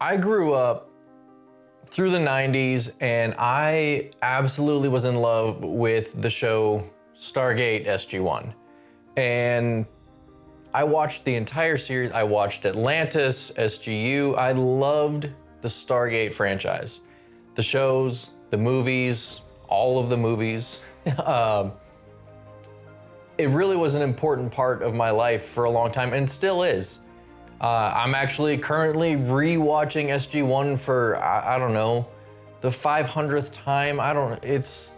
I grew up through the 90s and I absolutely was in love with the show Stargate SG-1. And I watched the entire series. I watched Atlantis, SGU. I loved the Stargate franchise. The shows, the movies, all of the movies. It really was an important part of my life for a long time and still is. I'm actually currently re-watching SG-1 for, I don't know, the 500th time. It's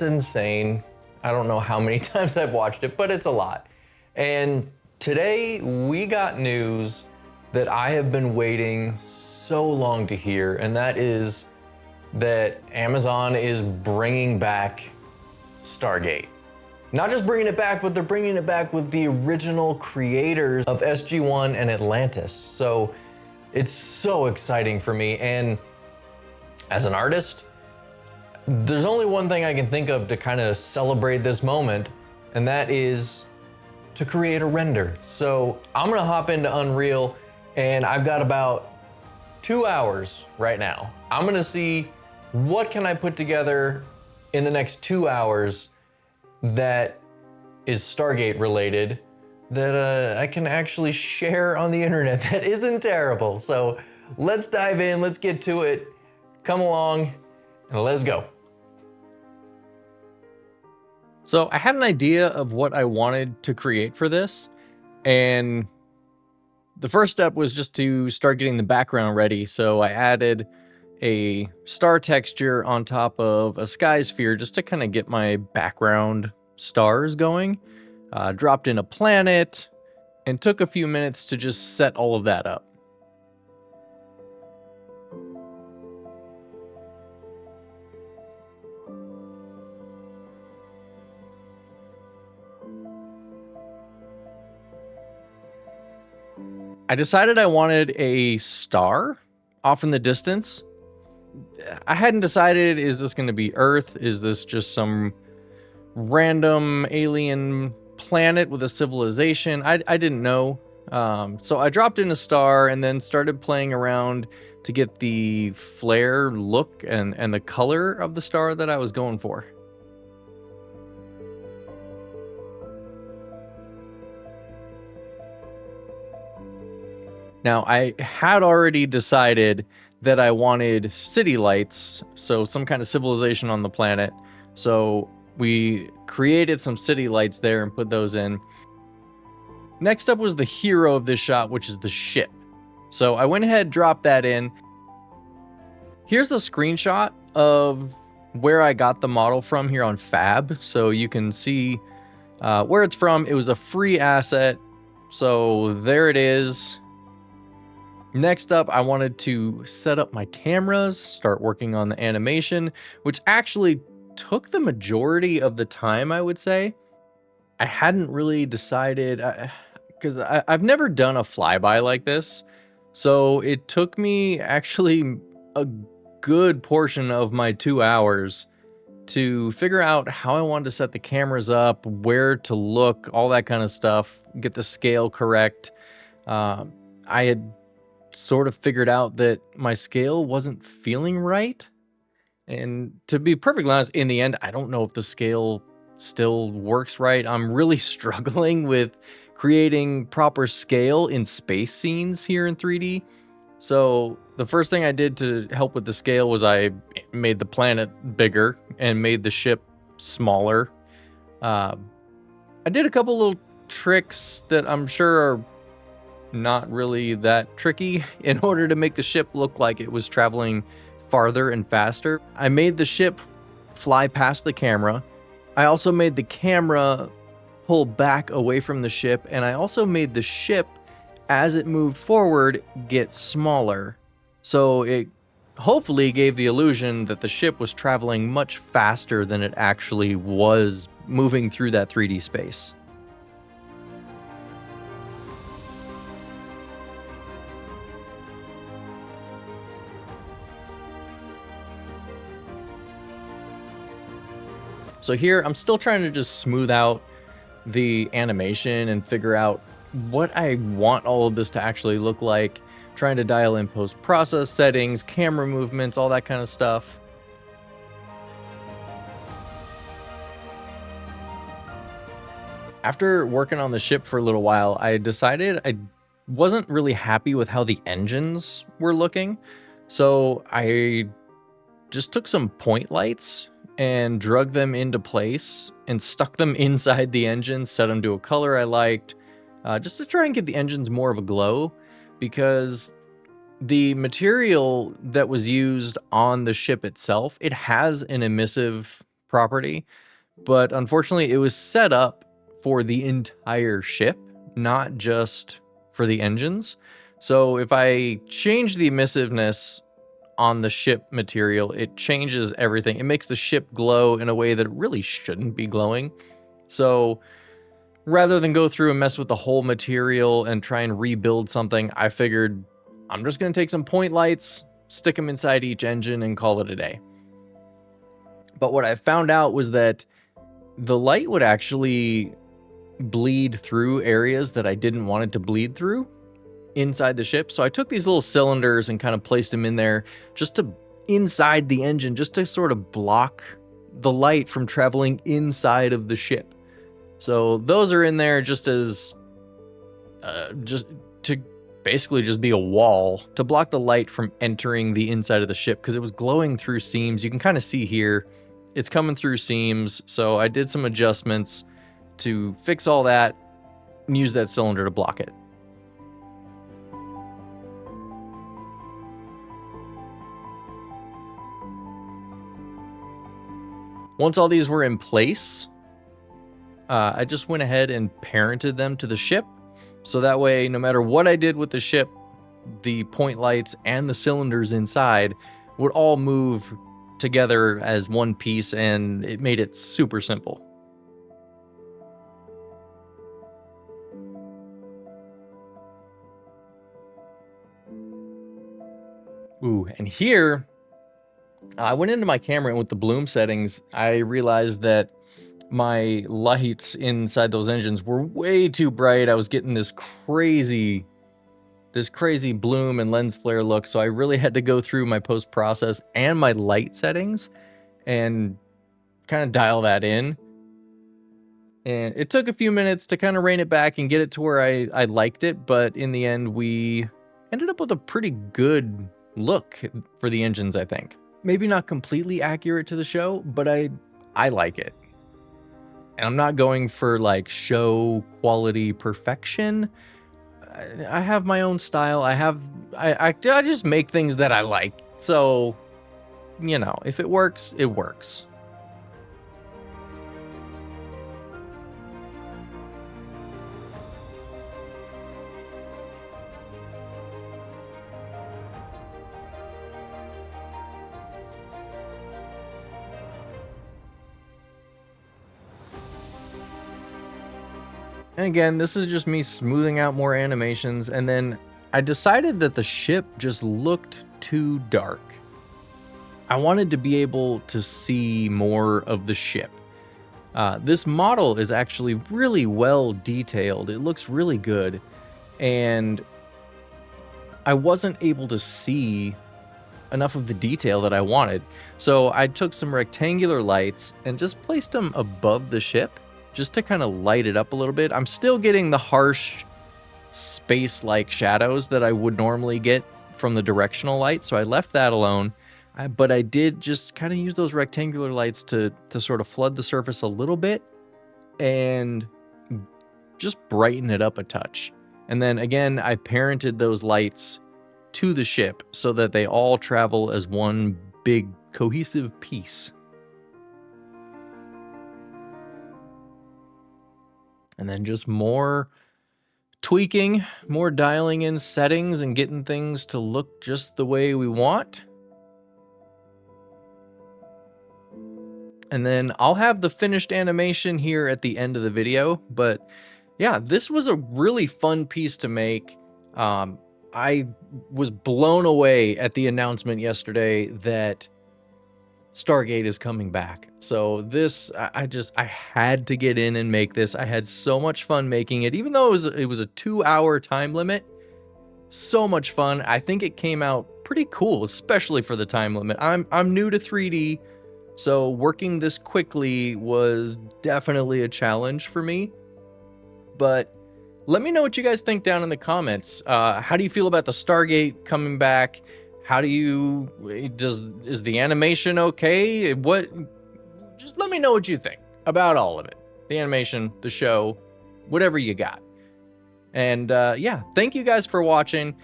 insane. I don't know how many times I've watched it, but it's a lot. And today we got news that I have been waiting so long to hear, and that is that Amazon is bringing back Stargate. Not just bringing it back, but they're bringing it back with the original creators of SG-1 and Atlantis. So it's so exciting for me. And as an artist, there's only one thing I can think of to kind of celebrate this moment, and that is to create a render. So I'm gonna hop into Unreal, and I've got about 2 hours right now. I'm gonna see what can I put together in the next 2 hours that is Stargate related, that I can actually share on the internet that isn't terrible. So let's dive in, let's get to it. Come along and let's go. So I had an idea of what I wanted to create for this, and the first step was just to start getting the background ready. So I added a star texture on top of a sky sphere just to kind of get my background stars going. Dropped in a planet and took a few minutes to just set all of that up. I decided I wanted a star off in the distance. I hadn't decided, is this going to be Earth? Is this just some random alien planet with a civilization? I didn't know. So I dropped in a star and then started playing around to get the flare look and the color of the star that I was going for. Now, I had already decided that I wanted city lights, so some kind of civilization on the planet. So we created some city lights there and put those in. Next up was the hero of this shot, which is the ship. So I went ahead, dropped that in. Here's a screenshot of where I got the model from here on Fab. So you can see where it's from. It was a free asset. So there it is. Next up, I wanted to set up my cameras, start working on the animation, which actually took the majority of the time, I would say. I hadn't really decided, because I've never done a flyby like this, so it took me actually a good portion of my 2 hours to figure out how I wanted to set the cameras up, where to look, all that kind of stuff, get the scale correct. I had sort of figured out that my scale wasn't feeling right. And to be perfectly honest, in the end, I don't know if the scale still works right. I'm really struggling with creating proper scale in space scenes here in 3D. So the first thing I did to help with the scale was I made the planet bigger and made the ship smaller. I did a couple little tricks that I'm sure are not really that tricky in order to make the ship look like it was traveling farther and faster. I made the ship fly past the camera. I also made the camera pull back away from the ship, and I also made the ship, as it moved forward, get smaller. So it hopefully gave the illusion that the ship was traveling much faster than it actually was moving through that 3D space. So here, I'm still trying to just smooth out the animation and figure out what I want all of this to actually look like. trying to dial in post-process settings, camera movements, all that kind of stuff. After working on the ship for a little while, I decided I wasn't really happy with how the engines were looking. So I just took some point lights and drug them into place and stuck them inside the engine, set them to a color I liked, just to try and get the engines more of a glow, because the material that was used on the ship itself, it has an emissive property, but unfortunately it was set up for the entire ship, not just for the engines. So if I change the emissiveness on the ship material, it changes everything. It makes the ship glow in a way that it really shouldn't be glowing. So rather than go through and mess with the whole material and try and rebuild something, I figured I'm just going to take some point lights, stick them inside each engine, and call it a day. But what I found out was that the light would actually bleed through areas that I didn't want it to bleed through inside the ship. So I took these little cylinders and kind of placed them in there just to inside the engine, just to sort of block the light from traveling inside of the ship. So those are in there just as just to basically just be a wall to block the light from entering the inside of the ship, because it was glowing through seams. You can kind of see here it's coming through seams. So I did some adjustments to fix all that and use that cylinder to block it. Once all these were in place, I just went ahead and parented them to the ship. So that way, no matter what I did with the ship, the point lights and the cylinders inside would all move together as one piece, and it made it super simple. Ooh, and here, I went into my camera, and with the bloom settings, I realized that my lights inside those engines were way too bright. I was getting this crazy bloom and lens flare look. So I really had to go through my post-process and my light settings and kind of dial that in. And it took a few minutes to kind of rein it back and get it to where I liked it. But in the end, we ended up with a pretty good look for the engines, I think. Maybe not completely accurate to the show, but I like it. And I'm not going for like show quality perfection. I have my own style. I just make things that I like. So, you know, if it works, it works. And again, this is just me smoothing out more animations, and then I decided that the ship just looked too dark. I wanted to be able to see more of the ship. This model is actually really well detailed. It looks really good, and I wasn't able to see enough of the detail that I wanted. So I took some rectangular lights and just placed them above the ship, just to kind of light it up a little bit. I'm still getting the harsh space-like shadows that I would normally get from the directional light, so I left that alone. But I did just kind of use those rectangular lights to sort of flood the surface a little bit and just brighten it up a touch. And then again, I parented those lights to the ship so that they all travel as one big cohesive piece. And then just more tweaking, more dialing in settings and getting things to look just the way we want. And then I'll have the finished animation here at the end of the video. But yeah, this was a really fun piece to make. I was blown away at the announcement yesterday that Stargate is coming back. So this, I had to get in and make this. I had so much fun making it, even though it was a 2-hour time limit. So much fun. I think it came out pretty cool, especially for the time limit. I'm new to 3D, so working this quickly was definitely a challenge for me. But let me know what you guys think down in the comments. How do you feel about the Stargate coming back? How do you is the animation okay? Just let me know what you think about all of it. The animation, the show, whatever you got. And yeah, thank you guys for watching.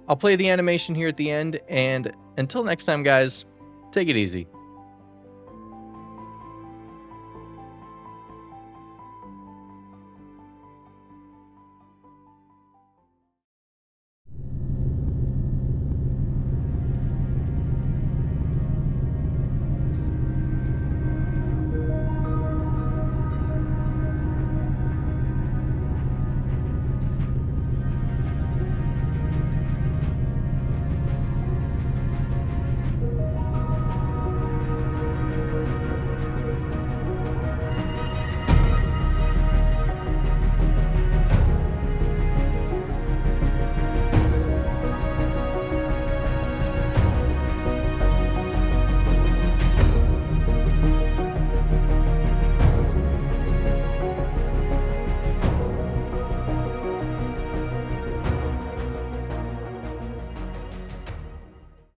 I'll play the animation here at the end, and until next time, guys, take it easy.